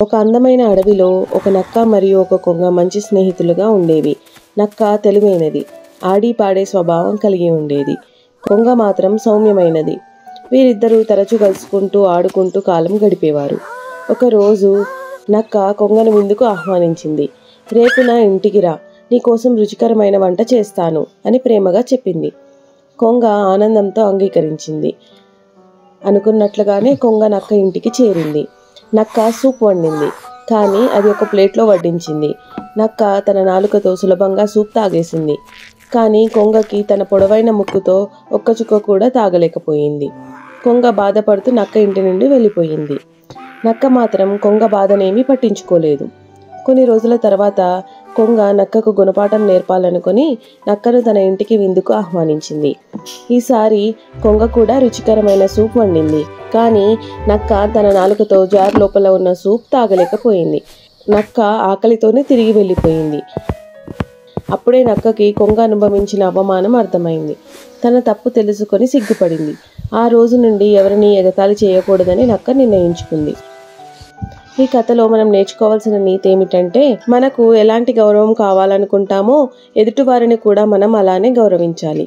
ఒక అందమైన అడవిలో ఒక నక్క మరియు ఒక కొంగ మంచి స్నేహితులుగా ఉండేవి. నక్క తెలివైనది, ఆడి పాడే స్వభావం కలిగి ఉండేది. కొంగ మాత్రం సౌమ్యమైనది. వీరిద్దరూ తరచూ కలుసుకుంటూ ఆడుకుంటూ కాలం గడిపేవారు. ఒకరోజు నక్క కొంగను విందుకు ఆహ్వానించింది. రేపు నా ఇంటికి రా, నీకోసం రుచికరమైన వంట చేస్తాను అని ప్రేమగా చెప్పింది. కొంగ ఆనందంతో అంగీకరించింది. అనుకున్నట్లుగానే కొంగ నక్క ఇంటికి చేరింది. నక్క సూప్ వండింది, కానీ అది ఒక ప్లేట్లో వడ్డించింది. నక్క తన నాలుకతో సులభంగా సూప్ తాగేసింది, కానీ కొంగకి తన పొడవైన ముక్కుతో ఒక్క చుక్క కూడా తాగలేకపోయింది. కొంగ బాధపడుతూ నక్క ఇంటి నుండి వెళ్ళిపోయింది. నక్క మాత్రం కొంగ బాధనేమీ పట్టించుకోలేదు. కొన్ని రోజుల తర్వాత కొంగ నక్కకు గుణపాఠం నేర్పాలనుకుని నక్కను తన ఇంటికి విందుకు ఆహ్వానించింది. ఈసారి కొంగ కూడా రుచికరమైన సూప్ వండింది, కానీ నక్క తన నాలుకతో జార్ లోపల ఉన్న సూప్ తాగలేకపోయింది. నక్క ఆకలితోనే తిరిగి వెళ్ళిపోయింది. అప్పుడే నక్కకి కొంగ అనుభవించిన అవమానం అర్థమైంది. తన తప్పు తెలుసుకొని సిగ్గుపడింది. ఆ రోజు నుండి ఎవరిని ఎగతాళి చేయకూడదని నక్క నిర్ణయించుకుంది. ఈ కథలో మనం నేర్చుకోవాల్సిన నీతి ఏమిటంటే, మనకు ఎలాంటి గౌరవం కావాలనుకుంటామో ఎదుటివారిని కూడా మనం అలానే గౌరవించాలి.